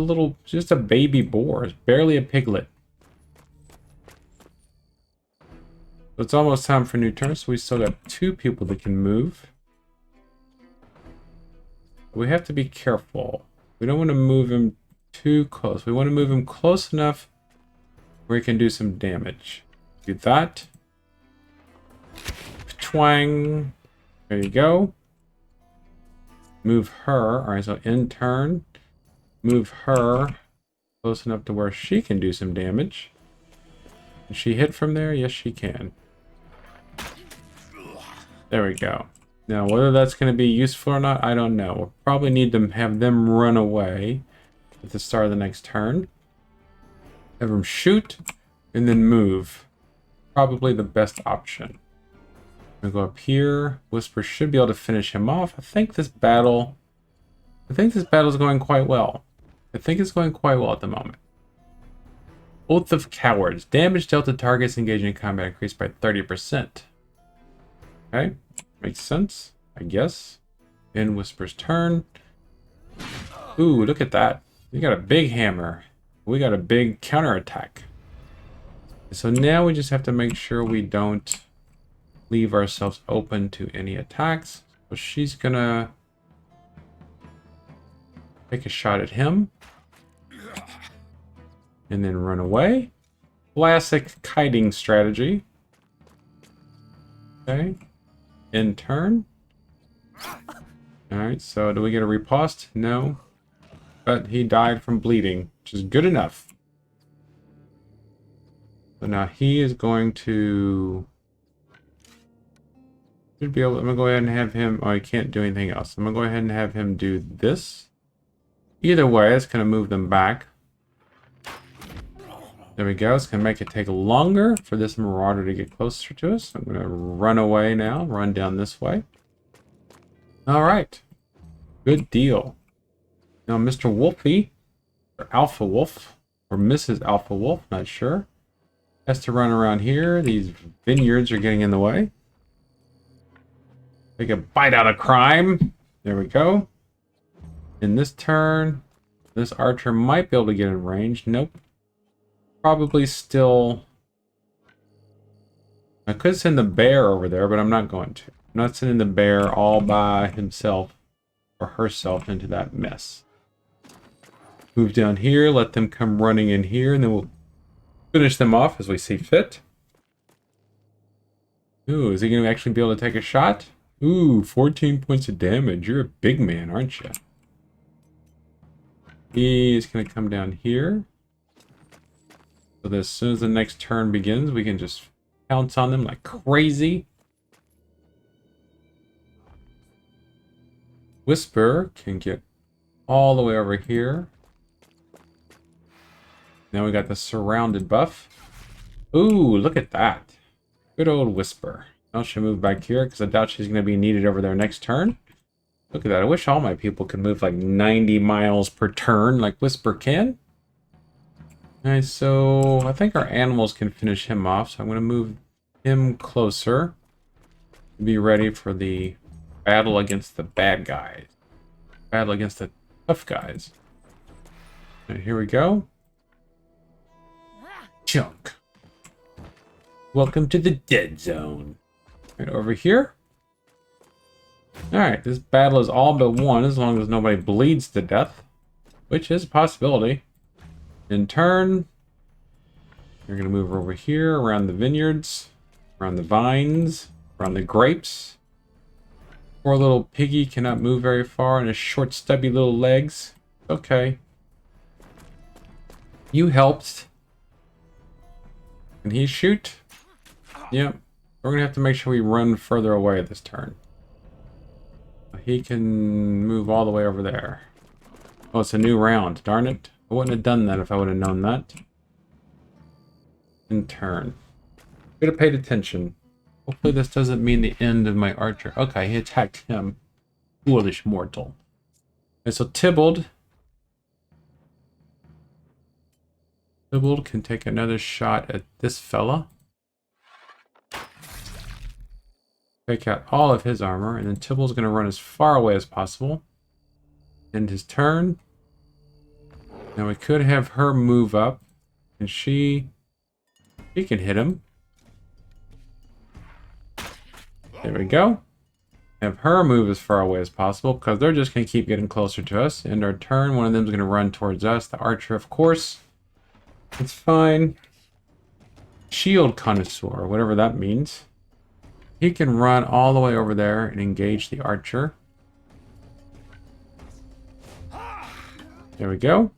just a baby boar. It's barely a piglet. So it's almost time for a new turn, so we still got 2 people that can move. We have to be careful. We don't want to move him too close. We want to move him close enough where he can do some damage. Do that. Twang. There you go. Move her. Alright, so in turn, move her close enough to where she can do some damage. Can she hit from there? Yes, she can. There we go. Now, whether that's going to be useful or not, I don't know. We'll probably need to have them run away at the start of the next turn. Have them shoot, and then move. Probably the best option. I'm going to go up here. Whisper should be able to finish him off. I think this battle is going quite well. I think it's going quite well at the moment. Oath of Cowards. Damage dealt to targets engaging in combat increased by 30%. Okay. Makes sense, I guess. In Whisper's turn. Ooh, look at that. We got a big hammer. We got a big counterattack. So now we just have to make sure we don't leave ourselves open to any attacks. So she's gonna take a shot at him. And then run away. Classic kiting strategy. Okay. In turn. Alright, so do we get a riposte? No. But he died from bleeding, which is good enough. So now he is going to... Should be able, I'm going to go ahead and have him... Oh, he can't do anything else. I'm going to go ahead and have him do this. Either way, it's going to move them back. There we go. It's going to make it take longer for this marauder to get closer to us. I'm going to run away now. Run down this way. Alright. Good deal. Now, Mr. Wolfie, or Alpha Wolf, or Mrs. Alpha Wolf, not sure, has to run around here. These vineyards are getting in the way. Take a bite out of crime. There we go. In this turn, this archer might be able to get in range. Nope. Probably still... I could send the bear over there, but I'm not going to. I'm not sending the bear all by himself or herself into that mess. Move down here, let them come running in here, and then we'll finish them off as we see fit. Ooh, is he going to actually be able to take a shot? Ooh, 14 points of damage. You're a big man, aren't you? He's going to come down here. So that as soon as the next turn begins, we can just pounce on them like crazy. Whisper can get all the way over here. Now we got the surrounded buff. Ooh, look at that. Good old Whisper. Now she'll move back here because I doubt she's going to be needed over there next turn. Look at that. I wish all my people could move like 90 miles per turn like Whisper can. Alright, so I think our animals can finish him off, so I'm going to move him closer. Be ready for the battle against the bad guys. Battle against the tough guys. Right, here we go. Chunk. Welcome to the dead zone. Right over here. Alright, this battle is all but won as long as nobody bleeds to death, which is a possibility. In turn, you're going to move over here, around the vineyards, around the vines, around the grapes. Poor little piggy cannot move very far on his short, stubby little legs. Okay. You helped. Can he shoot? Yep. We're going to have to make sure we run further away this turn. He can move all the way over there. Oh, it's a new round. Darn it. I wouldn't have done that if I would have known that. In turn. Could have paid attention. Hopefully this doesn't mean the end of my archer. Okay, he attacked him. Foolish mortal. And so Tybalt can take another shot at this fella. Take out all of his armor, and then Tybalt's going to run as far away as possible. End his turn. Now we could have her move up, and she can hit him. There we go. Have her move as far away as possible, because they're just going to keep getting closer to us. End our turn. One of them is going to run towards us. The archer, of course. It's fine. Shield connoisseur, whatever that means. He can run all the way over there and engage the archer. There we go.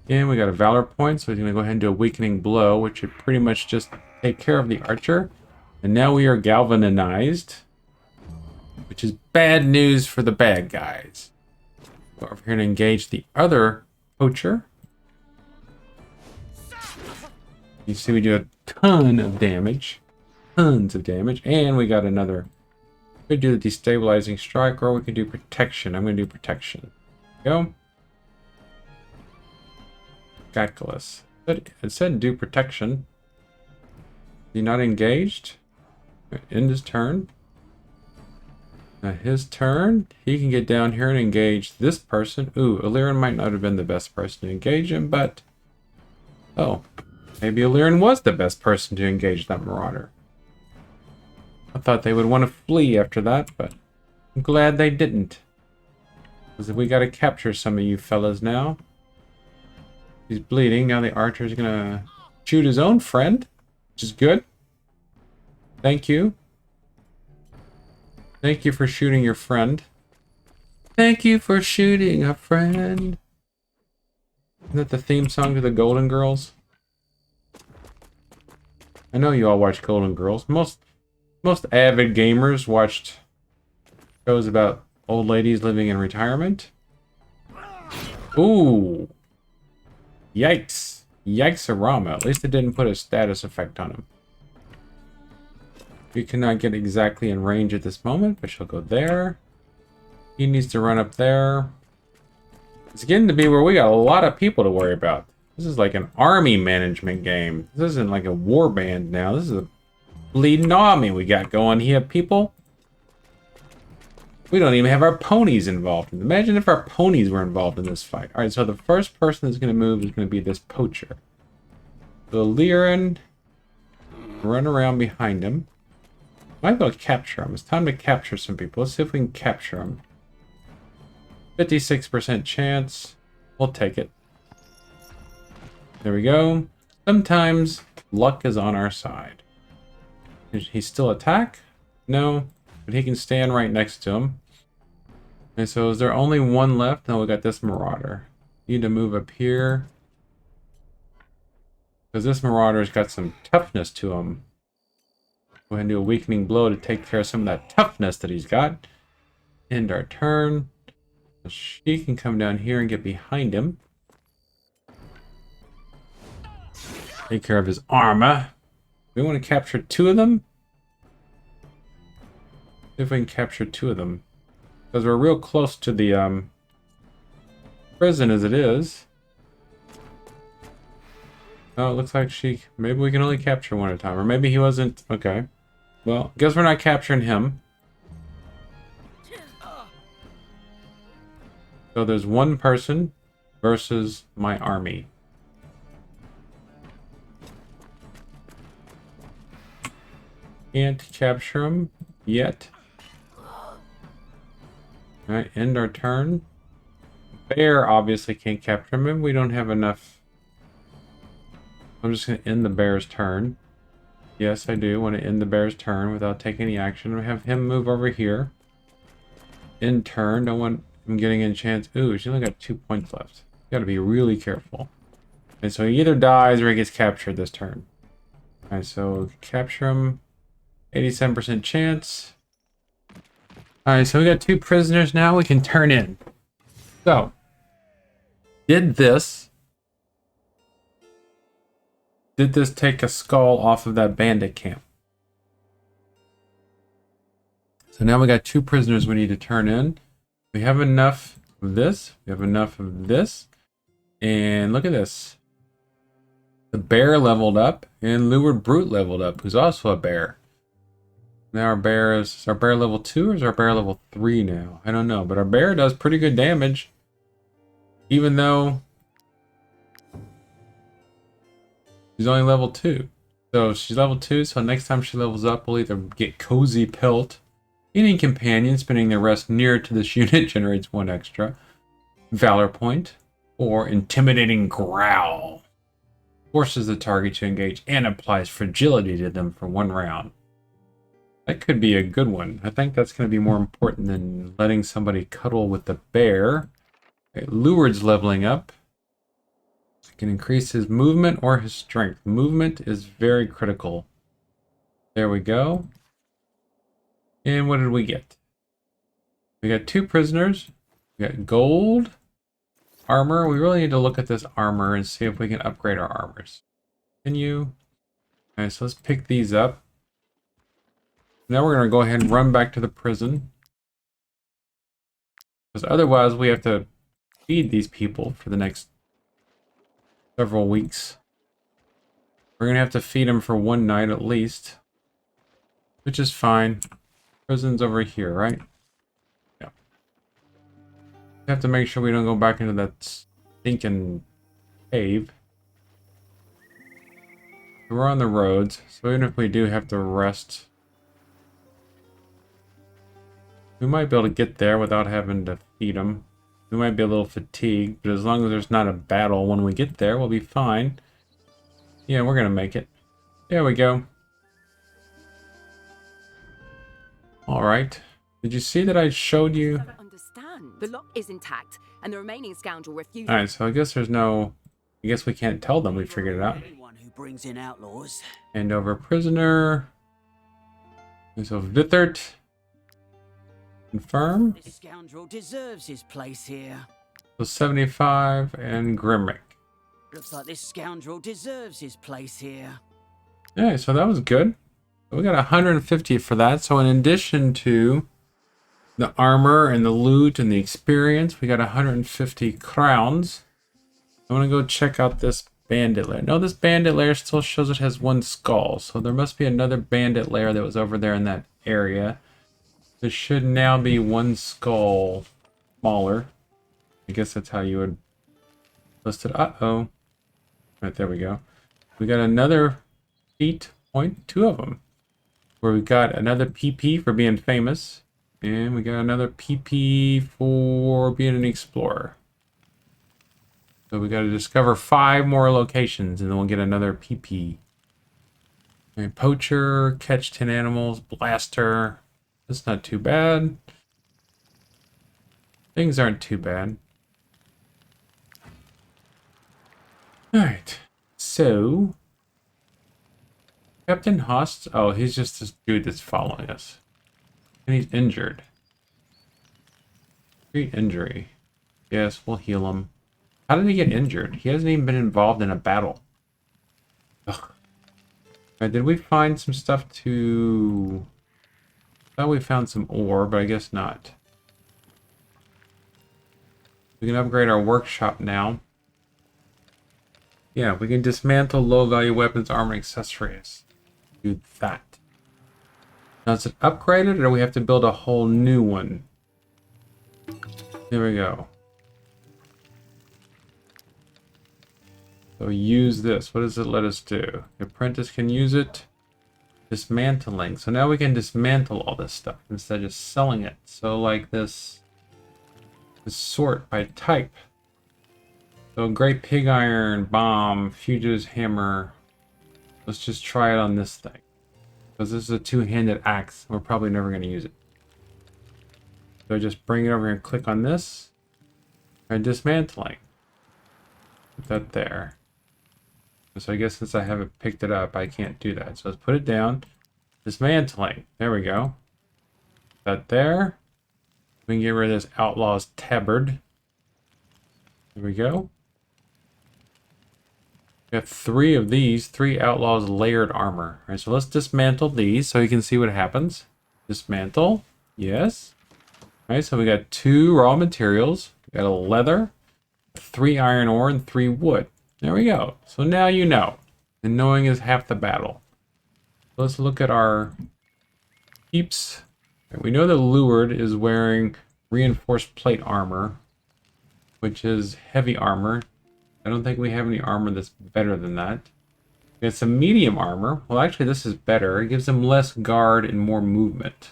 And we got a valor point, so he's going to go ahead and do a weakening blow, which should pretty much just take care of the archer. And now we are galvanized, which is bad news for the bad guys. Go over here and engage the other poacher. You see we do a ton of damage. Tons of damage. And we got another. We could do the destabilizing strike, or we can do protection. I'm going to do protection. Go. Calculus. It said do protection. Is he not engaged? End his turn. Now his turn. He can get down here and engage this person. Ooh, Illyrian might not have been the best person to engage him, but... Oh. Maybe Illyrian was the best person to engage that marauder. I thought they would want to flee after that, but I'm glad they didn't. Because we got to capture some of you fellas now. He's bleeding. Now the archer's going to shoot his own friend, which is good. Thank you. Thank you for shooting your friend. Thank you for shooting a friend. Isn't that the theme song to the Golden Girls? I know you all watch Golden Girls. Most avid gamers watched shows about old ladies living in retirement. Ooh. Yikes. Yikes-a-rama. At least it didn't put a status effect on him. We cannot get exactly in range at this moment, but she'll go there. He needs to run up there. It's getting to be where we got a lot of people to worry about. This is like an army management game. This isn't like a war band now. This is a bleeding army we got going here, people. We don't even have our ponies involved. Imagine if our ponies were involved in this fight. Alright, so the first person that's going to move is going to be this poacher. So Lyran, run around behind him. Might be able to capture him. It's time to capture some people. Let's see if we can capture him. 56% chance. We'll take it. There we go. Sometimes luck is on our side. He still attack? No. But he can stand right next to him. And so is there only one left? No, we got this marauder. Need to move up here. Because this marauder's got some toughness to him. Go ahead and do a weakening blow to take care of some of that toughness that he's got. End our turn. So she can come down here and get behind him. Take care of his armor. We want to capture two of them. See if we can capture two of them. Because we're real close to the prison as it is. Oh, it looks like maybe we can only capture one at a time. Or maybe he wasn't... Okay. Well, guess we're not capturing him. So there's one person versus my army. Can't capture him yet. Alright, end our turn. Bear obviously can't capture him. We don't have enough. I'm just going to end the bear's turn. Yes, I do want to end the bear's turn without taking any action. We have him move over here. End turn. Don't want him getting in chance. Ooh, she only got 2 points left. Got to be really careful. And so he either dies or he gets captured this turn. Alright, so capture him. 87% chance. Alright, so we got 2 prisoners now we can turn in. So, did this take a skull off of that bandit camp? So now we got 2 prisoners we need to turn in. We have enough of this. We have enough of this. And look at this. The bear leveled up and Lured Brute leveled up, who's also a bear. Now our bear is our bear level 2 or is our bear level 3 now? I don't know, but our bear does pretty good damage. Even though she's only level 2. So she's level 2, so next time she levels up, we'll either get Cozy Pelt, any companion spending their rest near to this unit generates 1 extra Valor point, or Intimidating Growl. Forces the target to engage and applies fragility to them for 1 round. That could be a good one. I think that's going to be more important than letting somebody cuddle with the bear. Okay, Lured's leveling up. It can increase his movement or his strength. Movement is very critical. There we go. And what did we get? We got 2 prisoners. We got gold. Armor. We really need to look at this armor and see if we can upgrade our armors. Continue. Alright, so let's pick these up. Now we're going to go ahead and run back to the prison. Because otherwise we have to feed these people for the next several weeks. We're going to have to feed them for 1 night at least. Which is fine. Prison's over here, right? Yeah. We have to make sure we don't go back into that stinking cave. We're on the roads, so even if we do have to rest, we might be able to get there without having to feed them. We might be a little fatigued, but as long as there's not a battle when we get there, we'll be fine. Yeah, we're gonna make it. There we go. Alright. Did you see that I showed you? I don't understand. The lock is intact, and the remaining scoundrel refuses. Alright, so I guess there's no... I guess we can't tell them we figured it out. Anyone who brings in outlaws. Hand over prisoner. And so Vithert. Confirm. This scoundrel deserves his place here. So 75 and Grimrick. Looks like this scoundrel deserves his place here. Yeah, so that was good. We got 150 for that. So in addition to the armor and the loot and the experience, we got 150 crowns. I want to go check out this bandit lair. No, this bandit lair still shows it has 1 skull. So there must be another bandit lair that was over there in that area. There should now be 1 skull smaller. I guess that's how you would list it. Uh-oh. Right, there we go. We got another feat point, 2 of them. Where we got another PP for being famous. And we got another PP for being an explorer. So we got to discover 5 more locations and then we'll get another PP. Okay, poacher, catch 10 animals, blaster. That's not too bad. Things aren't too bad. Alright, so Captain Host. Oh, he's just this dude that's following us. And he's injured. Treat injury. Yes, we'll heal him. How did he get injured? He hasn't even been involved in a battle. Ugh. Alright, did we find some stuff to... I thought we found some ore, but I guess not. We can upgrade our workshop now. Yeah, we can dismantle low-value weapons, armor, and accessories. Do that. Now, is it upgraded, or do we have to build a whole new one? There we go. So use this. What does it let us do? The apprentice can use it. Dismantling. So now we can dismantle all this stuff instead of just selling it. So like this sort by type. So great pig iron, bomb, fugitive's hammer. Let's just try it on this thing. Because this is a 2-handed axe. We're probably never going to use it. So just bring it over here and click on this. And dismantling. Put that there. So I guess since I haven't picked it up, I can't do that. So let's put it down. Dismantling. There we go. That there. We can get rid of this outlaw's tabard. There we go. We have 3 of these. 3 outlaws layered armor. All right, so let's dismantle these so you can see what happens. Dismantle. Yes. All right, so we got 2 raw materials. We got a leather, 3 iron ore, and 3 wood. There we go. So now you know. And knowing is half the battle. Let's look at our peeps. We know that Lured is wearing reinforced plate armor, which is heavy armor. I don't think we have any armor that's better than that. We got some medium armor. Well, actually, this is better. It gives him less guard and more movement.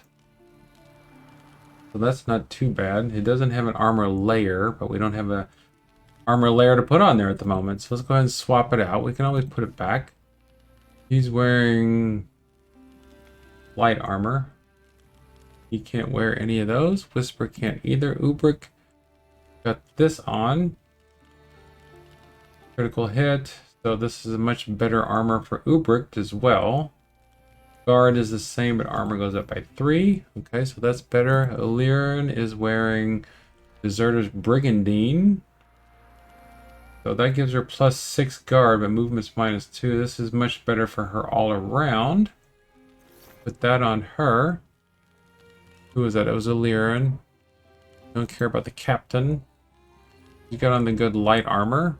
So that's not too bad. It doesn't have an armor layer, but we don't have a armor layer to put on there at the moment. So let's go ahead and swap it out. We can always put it back. He's wearing light armor. He can't wear any of those. Whisper can't either. Ubrick got this on. Critical hit. So this is a much better armor for Ubrick as well. Guard is the same, but armor goes up by 3. Okay, so that's better. Illyrian is wearing Deserter's Brigandine. So that gives her plus 6 guard, but movement's minus 2. This is much better for her all around. Put that on her. Who was that? It was Illyrian. Don't care about the captain. He got on the good light armor.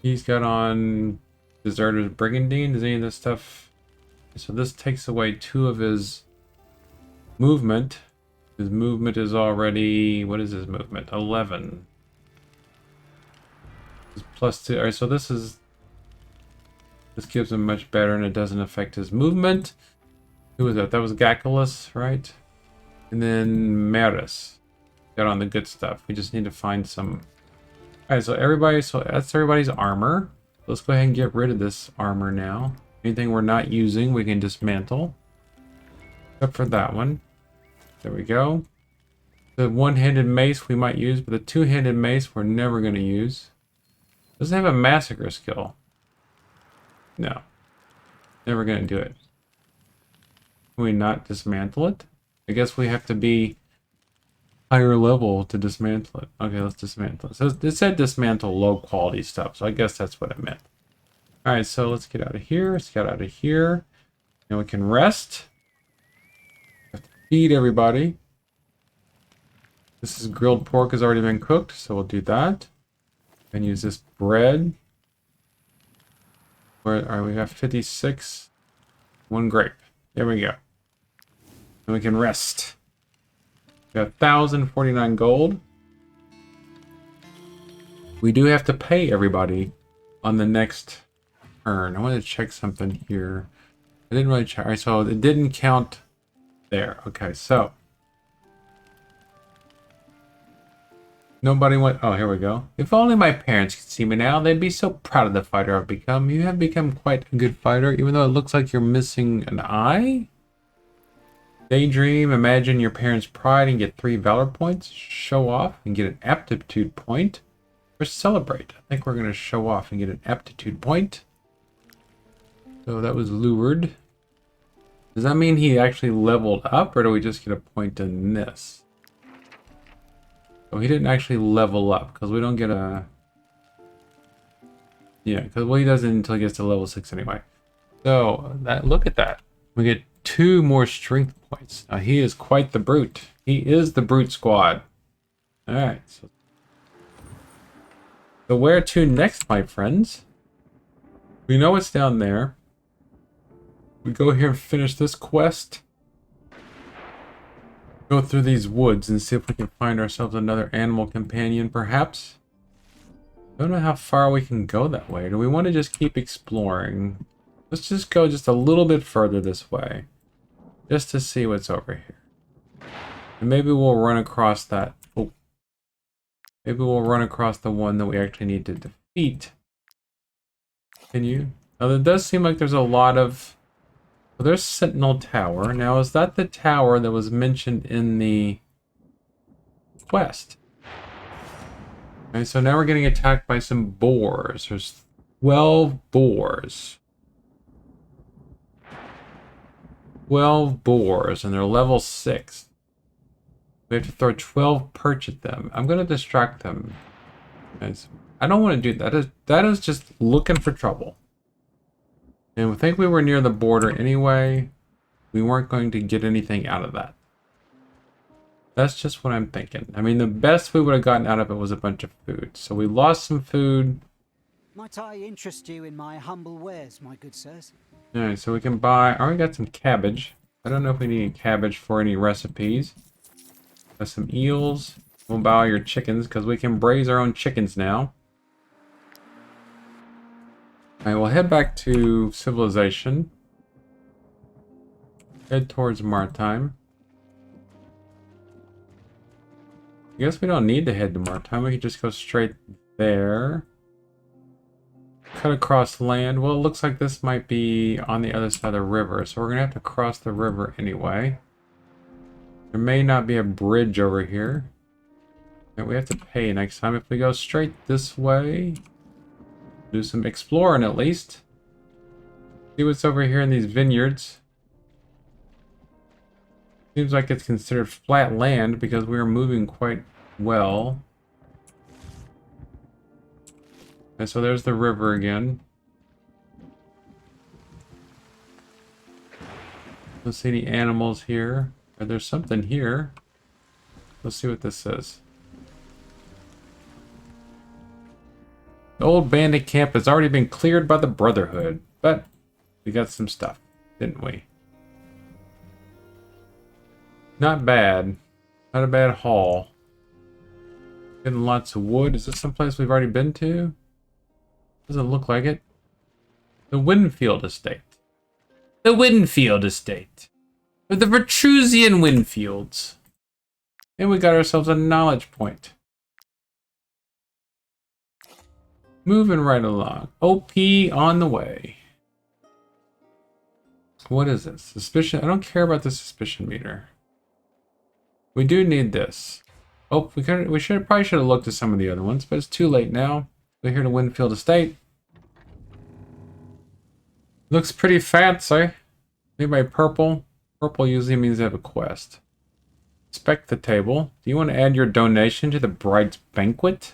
He's got on Deserter's Brigandine. Does any of this stuff... So this takes away 2 of his movement. His movement is already... What is his movement? 11. It's plus 2. Alright, so this is... This gives him much better and it doesn't affect his movement. Who was that? That was Gaculus, right? And then Maris. Got on the good stuff. We just need to find some... Alright, so everybody... So that's everybody's armor. Let's go ahead and get rid of this armor now. Anything we're not using, we can dismantle. Except for that one. There we go. The one-handed mace we might use, but the two-handed mace we're never going to use. Doesn't have a massacre skill. No. Never going to do it. Can we not dismantle it? I guess we have to be higher level to dismantle it. Okay, let's dismantle it. So it said dismantle low-quality stuff, so I guess that's what it meant. Alright, so let's get out of here. Let's get out of here. Now we can rest. Have to feed everybody. This is grilled pork has already been cooked, so we'll do that. And use this bread. Alright, we got 56. 1 grape. There we go. And we can rest. We got 1,049 gold. We do have to pay everybody on the next turn. I want to check something here. I didn't really check. Alright, so it didn't count there. Okay, so nobody went. Oh, here we go. If only my parents could see me now, they'd be so proud of the fighter I've become. You have become quite a good fighter, even though it looks like you're missing an eye. Daydream, imagine your parents' pride and get 3 valor points. Show off and get an aptitude point. Or celebrate. I think we're going to show off and get an aptitude point. So that was Lured. Does that mean he actually leveled up, or do we just get a point in this? Oh, he didn't actually level up, because we don't get a... Yeah, because well, he doesn't until he gets to level 6 anyway. So, look at that. We get 2 more strength points. Now, he is quite the brute. He is the brute squad. Alright, so where to next, my friends? We know it's down there. We go here and finish this quest. Go through these woods and see if we can find ourselves another animal companion, perhaps. I don't know how far we can go that way. Do we want to just keep exploring? Let's just go just a little bit further this way. Just to see what's over here. And maybe we'll run across that. Oh. Maybe we'll run across the one that we actually need to defeat. Can you? Now, there does seem like there's a lot of... Well, there's Sentinel Tower. Now, is that the tower that was mentioned in the quest? Okay, so now we're getting attacked by some boars. There's 12 boars. 12 boars, and they're level 6. We have to throw 12 perch at them. I'm going to distract them. Guys, I don't want to do that. That is just looking for trouble. And I think we were near the border anyway. We weren't going to get anything out of that. That's just what I'm thinking. I mean, the best we would have gotten out of it was a bunch of food. So we lost some food. Might I interest you in my humble wares, my good sirs? Alright, so we can buy... I already got some cabbage. I don't know if we need cabbage for any recipes. Got some eels. We'll buy your chickens because we can braise our own chickens now. Alright, we'll head back to civilization. Head towards Maritime. I guess we don't need to head to Maritime. We can just go straight there. Cut across land. Well, it looks like this might be on the other side of the river, so we're going to have to cross the river anyway. There may not be a bridge over here. And we have to pay next time. If we go straight this way, do some exploring at least. See what's over here in these vineyards. Seems like it's considered flat land because we are moving quite well. And so there's the river again. Let's see any animals here. There's something here. Let's see what this says. The old bandit camp has already been cleared by the Brotherhood, but we got some stuff, didn't we? Not bad. Not a bad haul. Getting lots of wood. Is this someplace we've already been to? Doesn't look like it. The Winfield Estate. The Winfield Estate. Or the Vertrusian Winfields. And we got ourselves a knowledge point. Moving right along. OP on the way. What is this? Suspicion? I don't care about the suspicion meter. We do need this. Oh, we probably should have looked at some of the other ones, but it's too late now. We're here to Winfield Estate. Looks pretty fancy. Anybody purple? Purple usually means they have a quest. Inspect the table. Do you want to add your donation to the bride's banquet?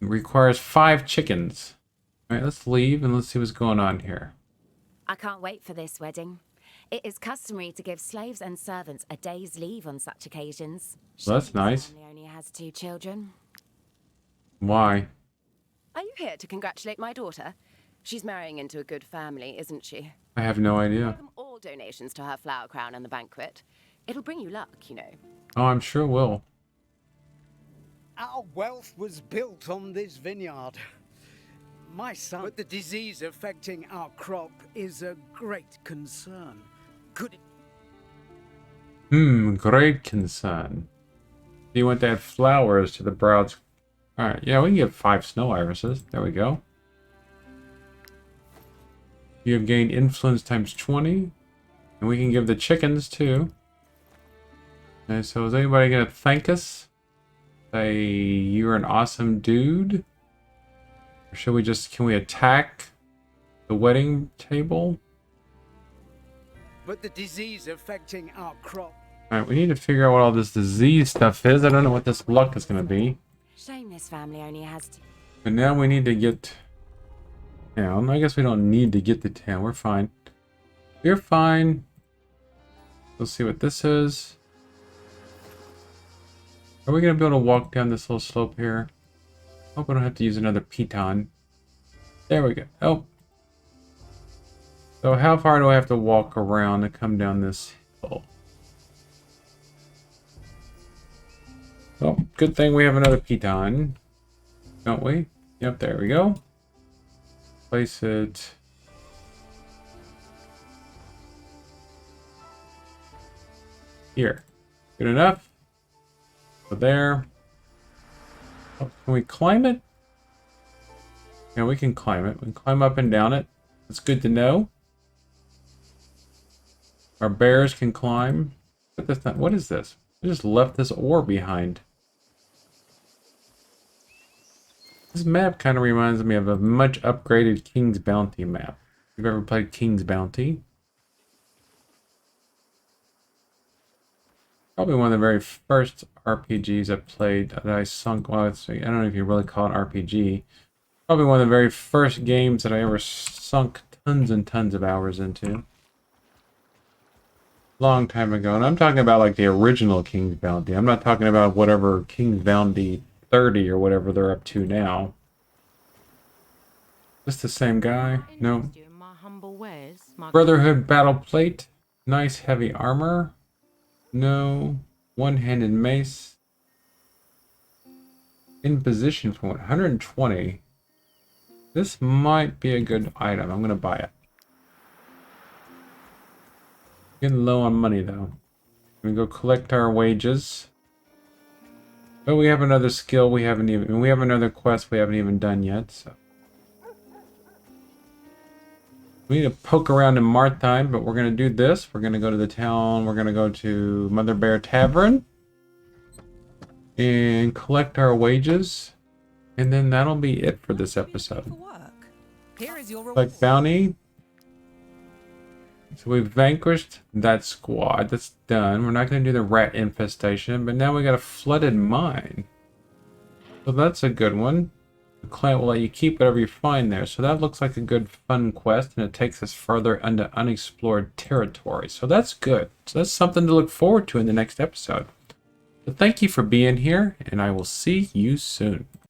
It requires 5 chickens. Alright, let's leave and let's see what's going on here. I can't wait for this wedding. It is customary to give slaves and servants a day's leave on such occasions. Well, that's nice. Family only has 2 children. Why? Are you here to congratulate my daughter? She's marrying into a good family, isn't she? I have no idea. Welcome all donations to her flower crown and the banquet. It'll bring you luck, you know. Oh, I'm sure it will. Our wealth was built on this vineyard. My son. But the disease affecting our crop is a great concern. Could it... Great concern. Do you want to add flowers to the bride's... Alright, yeah, we can get 5 snow irises. There we go. You have gained influence times 20. And we can give the chickens too. Okay, so is anybody going to thank us? Say, you're an awesome dude? Or should we just... Can we attack the wedding table? But the disease affecting our crop. Alright, we need to figure out what all this disease stuff is. I don't know what this luck is going to be. Shame this family only has But now we need to get town. I guess we don't need to get the town. We're fine. We're fine. Let's see what this is. Are we going to be able to walk down this little slope here? Hope I don't have to use another piton. There we go. Oh. So how far do I have to walk around to come down this hill? Well, good thing we have another piton. Don't we? Yep, there we go. Place it... here. Good enough. So there. Oh, can we climb it? Yeah, we can climb it. We can climb up and down it. That's good to know. Our bears can climb. But that's not... What is this? I just left this ore behind. This map kind of reminds me of a much upgraded King's Bounty map. If you've ever played King's Bounty. Probably one of the very first RPGs I played that I sunk. Well, I don't know if you really call it RPG. Probably one of the very first games that I ever sunk tons and tons of hours into. Long time ago. And I'm talking about like the original King's Bounty. I'm not talking about whatever King's Bounty 30 or whatever they're up to now. Just the same guy? No. In my humble wares. Brotherhood battle plate. Nice heavy armor. No. One-handed mace. In position for 120. This might be a good item. I'm gonna buy it. Getting low on money though. We go collect our wages. But we have another skill we haven't even. We have another quest we haven't even done yet. So we need to poke around in Martine, but we're gonna do this. We're gonna go to the town. We're gonna go to Mother Bear Tavern and collect our wages, and then that'll be it for this episode. Here is your Like bounty. So we've vanquished that squad. That's done. We're not going to do the rat infestation, but now we got a flooded mine. So that's a good one. The client will let you keep whatever you find there. So that looks like a good fun quest, and it takes us further into unexplored territory. So that's good. So that's something to look forward to in the next episode. So thank you for being here, and I will see you soon.